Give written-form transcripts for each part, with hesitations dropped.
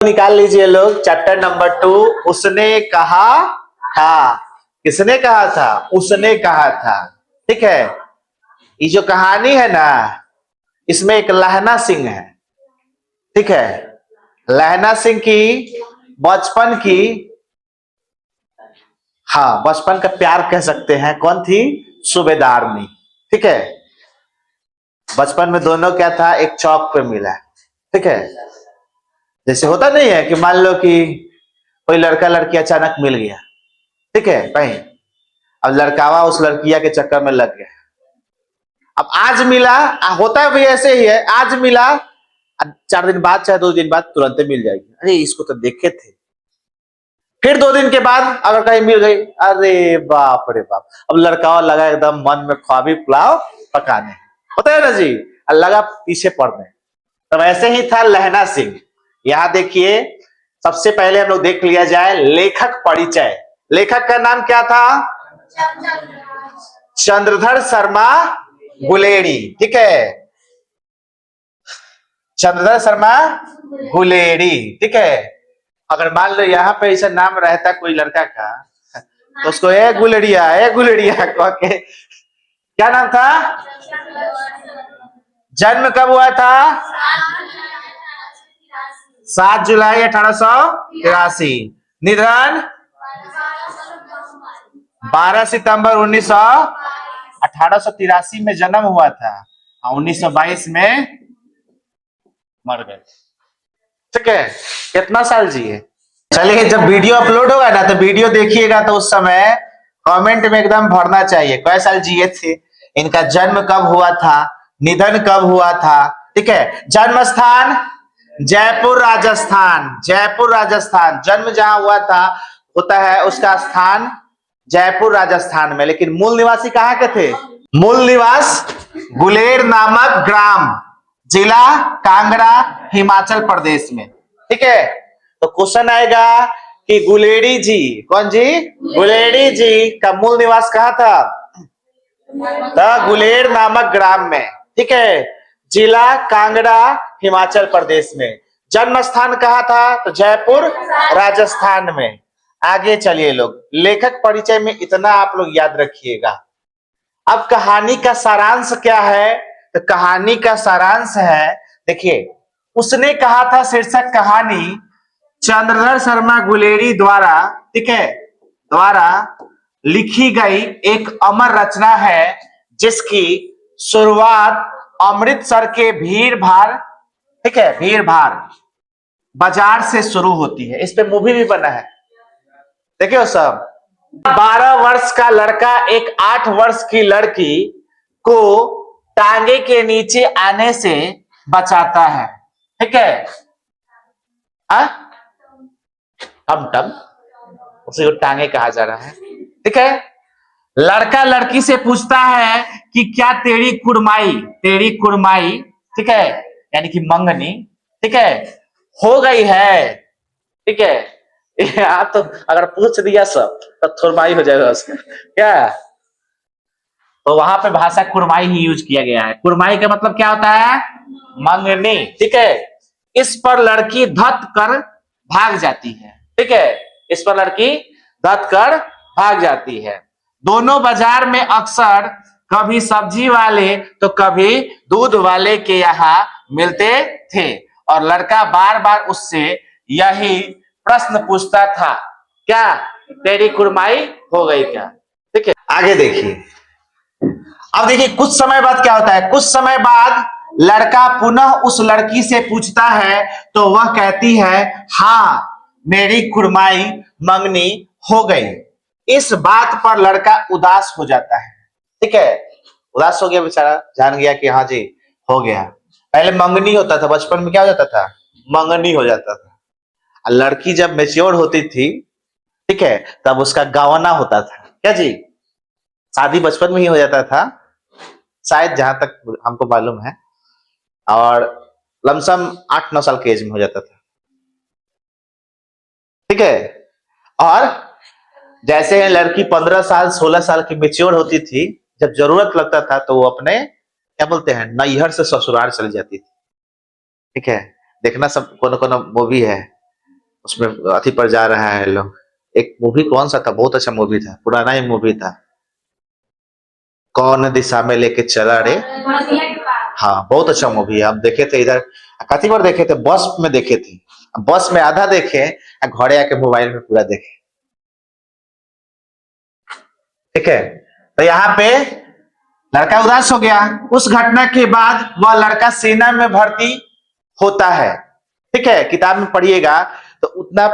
निकाल लीजिए लोग चैप्टर नंबर 2। उसने कहा था। किसने कहा था? उसने कहा था। ठीक है। ये जो कहानी है ना, इसमें एक लहना सिंह है। ठीक है। लहना सिंह की बचपन की, हाँ, बचपन का प्यार कह सकते हैं। कौन थी? सूबेदारनी। ठीक है। बचपन में दोनों क्या था, एक चौक पे मिला। ठीक है। जैसे होता नहीं है कि मान लो कि कोई लड़का लड़की अचानक मिल गया। ठीक है कहीं, अब लड़कावा उस लड़किया के चक्कर में लग गया। अब आज मिला, होता है भी ऐसे ही है। आज मिला, 4 दिन बाद चाहे 2 दिन बाद तुरंत मिल जाएगी। अरे इसको तो देखे थे। फिर 2 दिन के बाद अगर कहीं मिल गई, अरे बाप रे बाप, अब लड़कावा लगा एकदम मन में ख्वाबी पुलाव पकाने। होता है ना जी, लगा पीछे पड़ने। तब ऐसे ही था लहना सिंह। यहां देखिए, सबसे पहले हम लोग देख लिया जाए लेखक परिचय। लेखक का नाम क्या था? चंद्रधर शर्मा गुलेरी। ठीक है, चंद्रधर शर्मा गुलेरी। ठीक है। अगर मान लो यहाँ पे ऐसा नाम रहता कोई लड़का का, तो उसको ए गुलेरिया कह के, क्या नाम था? जन्म कब हुआ था? 7 जुलाई 1883। निधन 12 सितंबर 1883 में जन्म हुआ था। 1922 में मर गए। ठीक है। कितना साल जिए? चलिए, जब वीडियो अपलोड होगा ना तो वीडियो देखिएगा, तो उस समय कमेंट में एकदम भरना चाहिए कै साल जिए थे, इनका जन्म कब हुआ था, निधन कब हुआ था। ठीक है। जन्म स्थान जयपुर राजस्थान। जयपुर राजस्थान, जन्म जहां हुआ था होता है उसका स्थान जयपुर राजस्थान में। लेकिन मूल निवासी कहाँ के थे? मूल निवास गुलेर नामक ग्राम, जिला कांगड़ा, हिमाचल प्रदेश में। ठीक है। तो क्वेश्चन आएगा कि गुलेरी जी, कौन जी? गुलेरी जी का मूल निवास कहाँ था? गुलेर नामक ग्राम में। ठीक है। जिला कांगड़ा, हिमाचल प्रदेश में। जन्म स्थान कहाँ था? तो जयपुर राजस्थान में। आगे चलिए लोग, लेखक परिचय में इतना आप लोग याद रखिएगा। अब कहानी का सारांश क्या है? तो कहानी का सारांश है, देखिए, उसने कहा था शीर्षक कहानी चंद्रधर शर्मा गुलेरी द्वारा, ठीक है, द्वारा लिखी गई एक अमर रचना है, जिसकी शुरुआत अमृतसर के भीड़ भाड़, ठीक है, भीड़ भाड़ बाजार से शुरू होती है। इस पे मूवी भी बना है, देखिए सब। 12 वर्ष का लड़का एक 8 वर्ष की लड़की को टांगे के नीचे आने से बचाता है। ठीक है। टम उसे को टांगे कहा जा रहा है। ठीक है। लड़का लड़की से पूछता है कि क्या तेरी कुड़माई, ठीक है, यानी कि मंगनी, ठीक है, हो गई है। ठीक है। यहाँ तो अगर पूछ दिया सब तो थोरमाई हो जाएगा उसका क्या। तो वहां पे भाषा कुड़माई ही यूज किया गया है। कुड़माई का मतलब क्या होता है? मंगनी। ठीक है। इस पर लड़की धत कर भाग जाती है। ठीक है। इस पर लड़की धत कर भाग जाती है। दोनों बाजार में अक्सर कभी सब्जी वाले तो कभी दूध वाले के यहाँ मिलते थे, और लड़का बार बार उससे यही प्रश्न पूछता था, क्या तेरी कुड़माई हो गई क्या? ठीक है। आगे देखिए। अब देखिए कुछ समय बाद क्या होता है। कुछ समय बाद लड़का पुनः उस लड़की से पूछता है, तो वह कहती है, हाँ मेरी कुड़माई मंगनी हो गई। इस बात पर लड़का उदास हो जाता है। ठीक है। उदास हो गया बेचारा, जान गया कि हाँ जी हो गया। पहले मंगनी होता था, बचपन में क्या हो जाता था? मंगनी हो जाता था। लड़की जब मेच्योर होती थी, ठीक है, तब उसका गावना होता था। क्या जी? शादी बचपन में ही हो जाता था शायद, जहां तक हमको मालूम है, और लमसम 8-9 साल के एज में हो जाता था। ठीक है। और जैसे लड़की 15 साल 16 साल की मेच्योर होती थी, जब जरूरत लगता था तो वो अपने क्या बोलते हैं, नैहर से ससुराल चली जाती थी। ठीक है। देखना सब कोनो कोनो मूवी है, उसमें अथी पर जा रहा है लोग। एक मूवी कौन सा था, बहुत अच्छा मूवी था, पुराना ही मूवी था, कौन दिशा में लेके चला रे। हाँ बहुत अच्छा मूवी है, हम देखे थे इधर, कथी पर देखे थे, बस में देखे थे, बस में आधा देखे, घरे आके मोबाइल में पूरा देखे। ठीक है, तो यहाँ पे लड़का उदास हो गया। उस घटना के बाद वह लड़का सेना में भर्ती होता है। ठीक है, किताब में पढ़िएगा तो उतना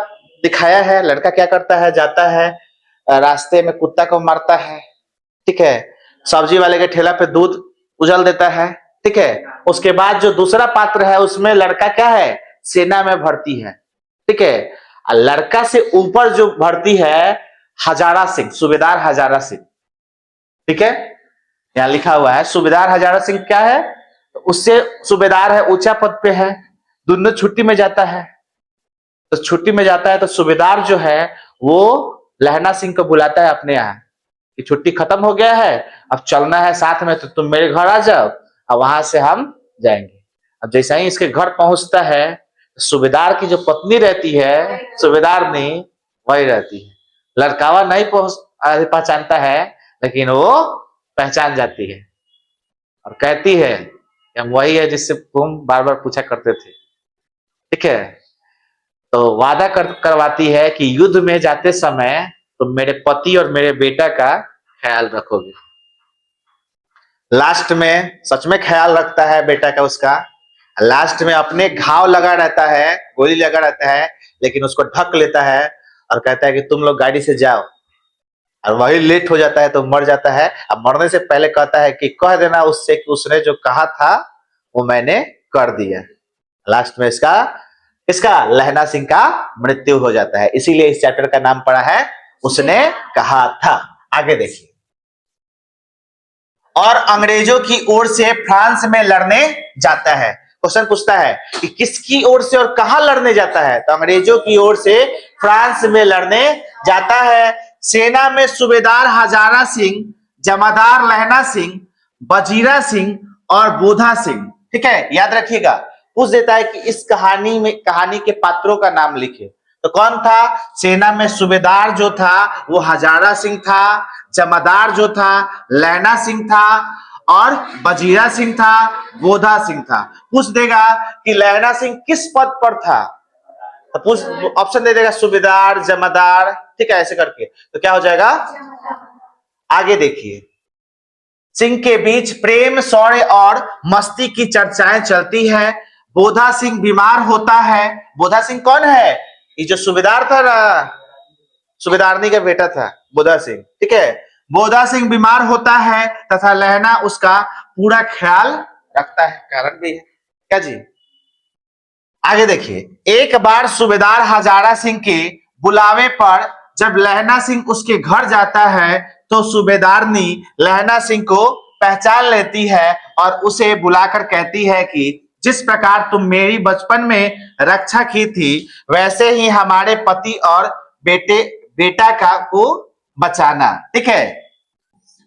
दिखाया है। लड़का क्या करता है, जाता है रास्ते में कुत्ता को मारता है। ठीक है, सब्जी वाले के ठेला पे दूध उजल देता है। ठीक है, उसके बाद जो दूसरा पात्र है उसमें लड़का क्या है, सेना में भर्ती है। ठीक है, लड़का से ऊपर जो भर्ती है हजारा सिंह, सूबेदार हजारा सिंह। ठीक है, यहाँ लिखा हुआ है सूबेदार हजारा सिंह क्या है, तो उससे सूबेदार है, ऊंचा पद पे है। दोनों छुट्टी में जाता है, तो छुट्टी में जाता है तो सूबेदार जो है वो लहना सिंह को बुलाता है अपने यहाँ कि छुट्टी खत्म हो गया है, अब चलना है साथ में, तो तुम मेरे घर आ जाओ और वहां से हम जाएंगे। अब जैसा ही इसके घर पहुंचता है, सूबेदार की जो पत्नी रहती है, सूबेदार नहीं वही रहती है। लड़कावा नहीं पहचानता है, लेकिन वो पहचान जाती है और कहती है कि हम वही है जिससे तुम बार बार पूछा करते थे। ठीक है, तो वादा करवाती है कि युद्ध में जाते समय तुम मेरे पति और मेरे बेटा का ख्याल रखोगे। लास्ट में सच में ख्याल रखता है बेटा का उसका। लास्ट में अपने घाव लगा रहता है, गोली लगा रहता है, लेकिन उसको ढक लेता है और कहता है कि तुम लोग गाड़ी से जाओ, और वही लेट हो जाता है तो मर जाता है। अब मरने से पहले कहता है कि कह देना उससे कि उसने जो कहा था वो मैंने कर दिया। लास्ट में इसका लहना सिंह का मृत्यु हो जाता है। इसीलिए इस चैप्टर का नाम पड़ा है उसने कहा था। आगे देखिए, और अंग्रेजों की ओर से फ्रांस में लड़ने जाता है। क्वेश्चन पूछता है कि किसकी ओर से और कहां लड़ने जाता है, तो अंग्रेजों की ओर से फ्रांस में लड़ने जाता है। सेना में सूबेदार हजारा सिंह, जमादार लहना सिंह, बजीरा सिंह और बोधा सिंह। ठीक है, याद रखिएगा। पूछ देता है कि इस कहानी के पात्रों का नाम लिखे, तो कौन था, सेना में सूबेदार जो था वो हजारा सिंह था, जमादार जो था लैना सिंह था, और बजीरा सिंह था, बोधा सिंह था। पूछ देगा कि लैना सिंह किस पद पर था, तो पूछ ऑप्शन दे देगा सूबेदार, जमादार। ठीक है, ऐसे करके तो क्या हो जाएगा। आगे देखिए, सिंह के बीच प्रेम, शौर्य और मस्ती की चर्चाएं चलती है। बोधा सिंह बीमार होता है। बोधा सिंह कौन है, ये जो सूबेदार था ना, सूबेदारनी का बेटा था बोधा सिंह। ठीक है, बोधा सिंह बीमार होता है तथा लहना उसका पूरा ख्याल रखता है। कारण भी है क्या जी। आगे देखिए, एक बार सूबेदार हजारा सिंह के बुलावे पर जब लहना सिंह उसके घर जाता है तो सूबेदारनी लहना सिंह को पहचान लेती है और उसे बुलाकर कहती है कि जिस प्रकार तुम मेरी बचपन में रक्षा की थी, वैसे ही हमारे पति और बेटा को बचाना। ठीक है,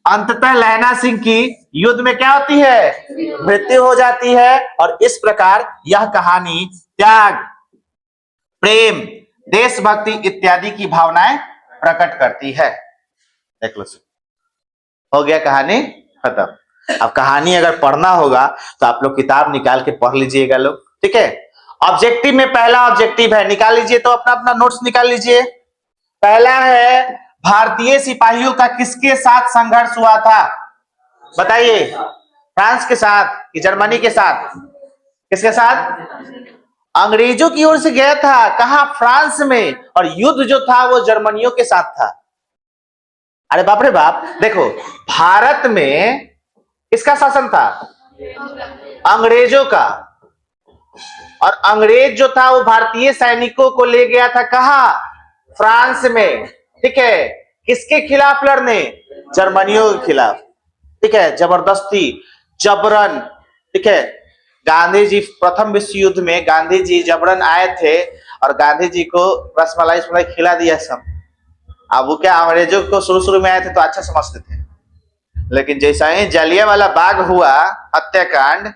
अंततः लहना सिंह की युद्ध में क्या होती है, मृत्यु हो जाती है। और इस प्रकार यह कहानी त्याग, प्रेम, देशभक्ति इत्यादि की भावनाएं प्रकट करती है। देख लो, हो गया, कहानी खत्म। अब कहानी अगर पढ़ना होगा तो आप लोग किताब निकाल के पढ़ लीजिएगा लोग। ठीक है, ऑब्जेक्टिव में पहला ऑब्जेक्टिव है, निकाल लीजिए, तो अपना अपना नोट्स निकाल लीजिए। पहला है, भारतीय सिपाहियों का किसके साथ संघर्ष हुआ था, बताइए। फ्रांस के साथ कि जर्मनी के साथ, किसके साथ, अंग्रेजों की ओर से गया था, कहा, फ्रांस में, और युद्ध जो था वो जर्मनियों के साथ था। अरे बाप रे बाप, देखो भारत में किसका शासन था, अंग्रेजों का, और अंग्रेज जो था वो भारतीय सैनिकों को ले गया था कहा, फ्रांस में। ठीक है, किसके खिलाफ लड़ने, जर्मनियों के खिलाफ। ठीक है, जबरदस्ती, जबरन। ठीक है, गांधी जी प्रथम विश्व युद्ध में गांधी जी जबरन आए थे और गांधी जी को रसमलाई खिला दिया सब। अब वो क्या, अंग्रेजों को शुरू में आए थे तो अच्छा समझते थे, लेकिन जैसा ही जलियांवाला बाग हुआ, हत्याकांड,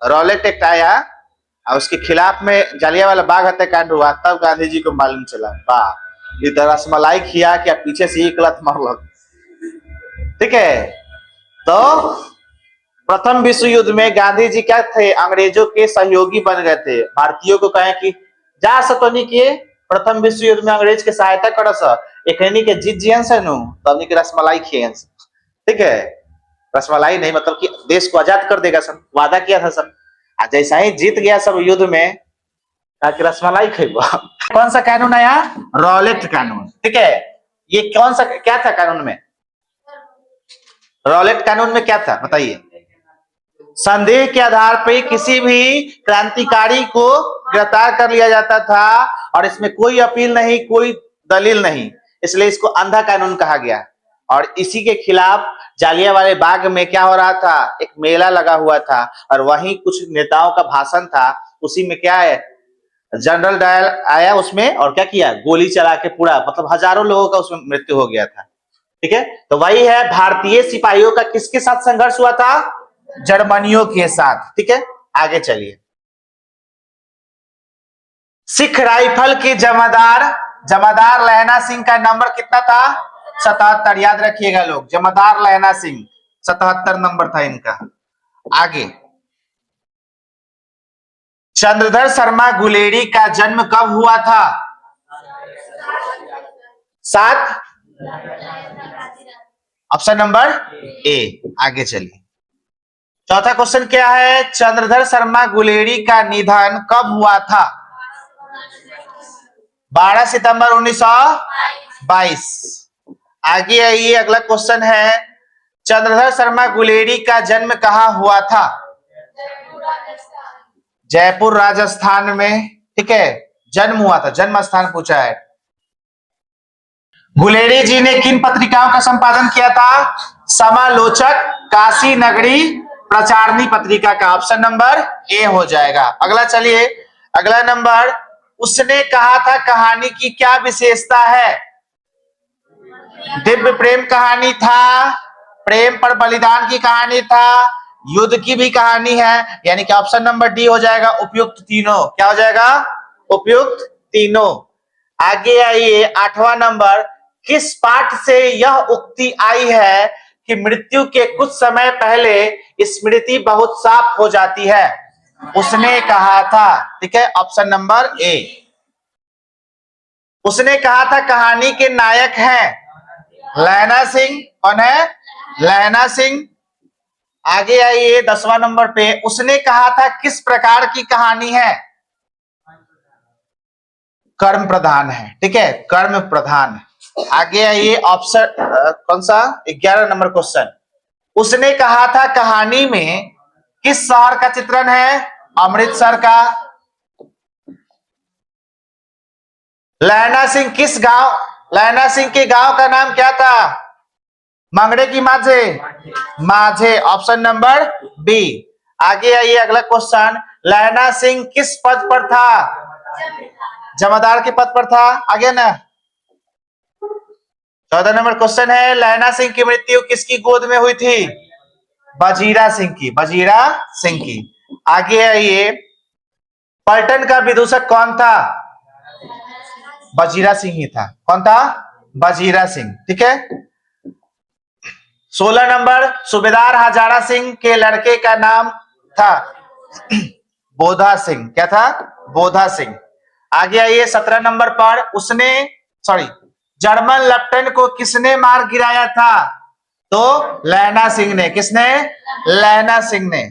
रॉलेट एक्ट आया, और उसके खिलाफ में जालियांवाला बाग हत्याकांड हुआ, तब गांधी जी को मालूम चला, वाह ये तो रसमलाई खिया क्या पीछे से एक लत मार लग। ठीक है, तो प्रथम विश्व युद्ध में गांधी जी क्या थे, अंग्रेजों के सहयोगी बन गए थे। भारतीयों को कहे कि जा सतनी के प्रथम विश्व युद्ध में अंग्रेज के सहायता कर एकनी के जीत जियन से नु तब के रसमलाई खियन। ठीक है, रसमलाई नहीं मतलब कि देश को आजाद कर देगा सर, वादा किया था सर। जैसा ही जीत गया सब युद्ध में, कि रसमलाई खेबा। कौन सा कानून आया? रॉलेट कानून। ठीक है, ये कौन सा क्या था कानून में? रॉलेट कानून में क्या था बताइए? संदेह के आधार पर किसी भी क्रांतिकारी को गिरफ्तार कर लिया जाता था और इसमें कोई अपील नहीं, कोई दलील नहीं, इसलिए इसको अंधा कानून कहा गया। और इसी के खिलाफ जालियांवाले बाग में क्या हो रहा था, एक मेला लगा हुआ था और वहीं कुछ नेताओं का भाषण था। उसी में क्या है, जनरल डायल आया उसमें और क्या किया, गोली चला के पूरा मतलब हजारों लोगों का उसमें मृत्यु हो गया था। ठीक है, तो वही है भारतीय सिपाहियों का किसके साथ संघर्ष हुआ था? जर्मनियों के साथ। ठीक है, आगे चलिए। सिख राइफल के जमादार लहना सिंह का नंबर कितना था? 77। याद रखिएगा लोग, जमादार लहना सिंह 77 नंबर था इनका। आगे, चंद्रधर शर्मा गुलेरी का जन्म कब हुआ था? 7 ऑप्शन नंबर ए। आगे चलिए, चौथा क्वेश्चन क्या है? चंद्रधर शर्मा गुलेरी का निधन कब हुआ था? 12 सितंबर 1922। आगे आइए, अगला क्वेश्चन है, चंद्रधर शर्मा गुलेरी का जन्म कहां हुआ था? जयपुर राजस्थान में। ठीक है, जन्म हुआ था, जन्म स्थान पूछा है। गुलेरी जी ने किन पत्रिकाओं का संपादन किया था? समालोचक, काशी नगरी, प्रचारणी पत्रिका का। ऑप्शन नंबर ए हो जाएगा। अगला चलिए, अगला नंबर, उसने कहा था कहानी की क्या विशेषता है? दिव्य प्रेम कहानी था, प्रेम पर बलिदान की कहानी था, युद्ध की भी कहानी है, यानी कि ऑप्शन नंबर डी हो जाएगा, उपयुक्त तीनों। क्या हो जाएगा? उपयुक्त तीनों। आगे आइए, 8वां नंबर, किस पाठ से यह उक्ति आई है कि मृत्यु के कुछ समय पहले स्मृति बहुत साफ हो जाती है? उसने कहा था। ठीक है, ऑप्शन नंबर ए। उसने कहा था कहानी के नायक हैं लहना सिंह। कौन है? लहना सिंह। आगे आइए, 10वां नंबर पे, उसने कहा था किस प्रकार की कहानी है? कर्म प्रधान है। ठीक है, कर्म प्रधान। आगे आइए, ऑप्शन कौन सा? 11 नंबर क्वेश्चन, उसने कहा था कहानी में किस शहर का चित्रण है? अमृतसर का। लहना सिंह किस गांव, लहना सिंह के गांव का नाम क्या था? मंगड़े की माझे, माझे। Option number B. आगे आइए, अगला क्वेश्चन, लहना सिंह किस पद पर था? जमादार के पद पर था। आगे ना, 14 नंबर क्वेश्चन है, लहना सिंह की मृत्यु किसकी गोद में हुई थी? बजीरा सिंह की, बजीरा सिंह की। आगे आइए, पलटन का विदूषक कौन था? बजीरा सिंह ही था। कौन था? बजीरा सिंह। ठीक है, 16 नंबर, सूबेदार हजारा सिंह के लड़के का नाम था बोधा सिंह। क्या था? बोधा सिंह। आगे आइए, 17 नंबर पर, उसने जर्मन लेफ्टिनेंट को किसने मार गिराया था? तो लहना सिंह ने। किसने? लहना सिंह ने।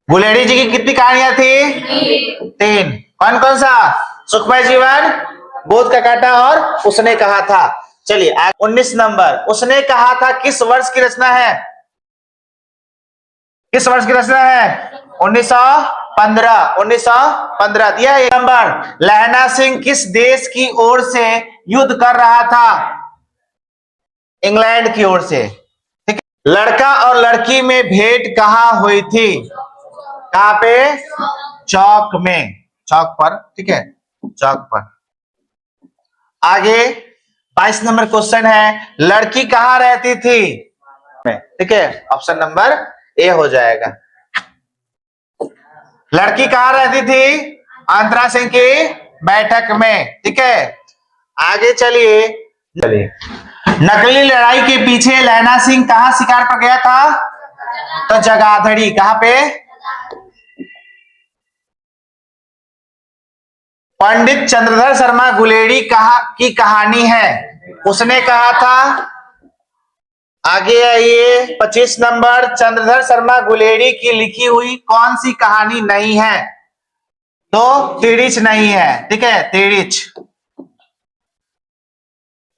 गुलेरी जी की कितनी कहानियां थी? 3। कौन कौन सा? सुखमय जीवन, बोध का कांटा और उसने कहा था। चलिए, 19 नंबर, उसने कहा था किस वर्ष की रचना है? किस वर्ष की रचना है? 1915। 1915 दिया है नंबर। लहना सिंह किस देश की ओर से युद्ध कर रहा था? इंग्लैंड की ओर से। ठीक है, लड़का और लड़की में भेंट कहां हुई थी? कहां पे? चौक में, चौक पर। ठीक है, चौक पर। आगे 22 नंबर क्वेश्चन है, लड़की कहां रहती थी? ठीक है, ऑप्शन नंबर ए हो जाएगा। लड़की कहाँ रहती थी? अंतरा सिंह की बैठक में। ठीक है, आगे चलिए। नकली लड़ाई के पीछे लैला सिंह कहाँ शिकार पर गया था? तो जगाधरी। कहाँ पे? पंडित चंद्रधर शर्मा गुलेरी की कहानी है, उसने कहा था। आगे आइए 25 नंबर, चंद्रधर शर्मा गुलेरी की लिखी हुई कौन सी कहानी नहीं है? तो तिरिच नहीं है। ठीक है, तिरिच।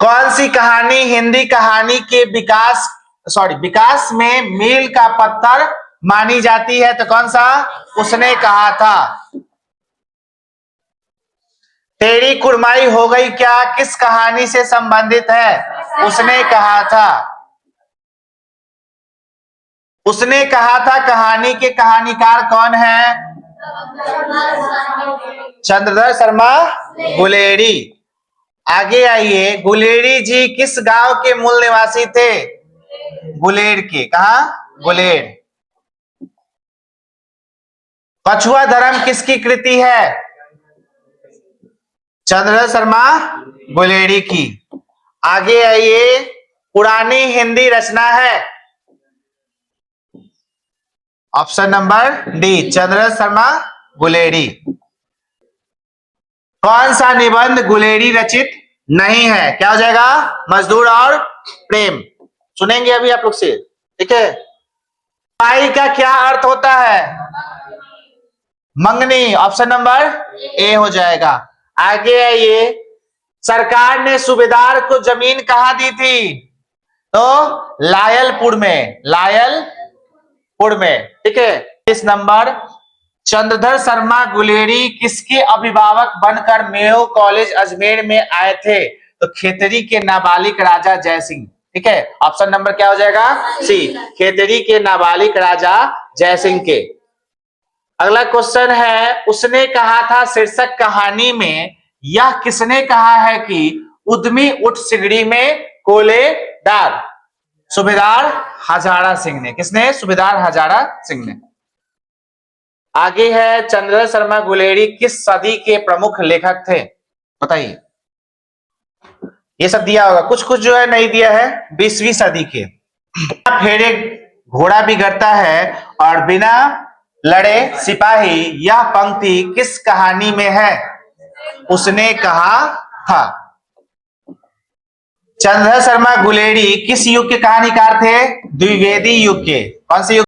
कौन सी कहानी हिंदी कहानी के विकास में मील का पत्थर मानी जाती है? तो कौन सा? उसने कहा था। तेरी कुड़माई हो गई क्या किस कहानी से संबंधित है? उसने कहा था। उसने कहा था कहानी के कहानीकार कौन है? चंद्रधर शर्मा गुलेरी। आगे आइए, गुलेरी जी किस गांव के मूल निवासी थे? गुलेर के। कहा? गुलेर। कछुआ धर्म किसकी कृति है? चंद्रधर शर्मा गुलेरी की। आगे आइए, पुरानी हिंदी रचना है। Option number D, Chandradhar Sharma Guleri. कौन सा निबंध गुलेरी रचित नहीं है? क्या हो जाएगा? मजदूर और प्रेम। सुनेंगे अभी आप लोग से। ठीक है, कुड़माई का क्या अर्थ होता है? मंगनी। ऑप्शन नंबर ए हो जाएगा। आगे आइए, सरकार ने सूबेदार को जमीन कहां दी थी? तो लायलपुर में। लायलपुर में। ठीक है, 30 नंबर, चंद्रधर शर्मा गुलेरी किसके अभिभावक बनकर मेयो कॉलेज अजमेर में आए थे? तो खेतरी के नाबालिग राजा जयसिंह। ठीक है, ऑप्शन नंबर क्या हो जाएगा? सी, खेतरी के नाबालिग राजा जयसिंह के। अगला क्वेश्चन है, उसने कहा था शीर्षक कहानी में यह किसने कहा है कि उद्यमी उठ सिगड़ी में कोले डाल? सूबेदार हजारा सिंह ने। किसने? सूबेदार हजारा सिंह ने। आगे है, चंद्रधर शर्मा गुलेरी किस सदी के प्रमुख लेखक थे? बताइए। ये सब दिया होगा, कुछ कुछ जो है नहीं दिया है। 20वीं सदी के। फेरे घोड़ा बिगड़ता है और बिना लड़े सिपाही, यह पंक्ति किस कहानी में है? उसने कहा था। चंद्रधर शर्मा गुलेरी किस युग के कहानीकार थे? द्विवेदी युग के। कौन से युग?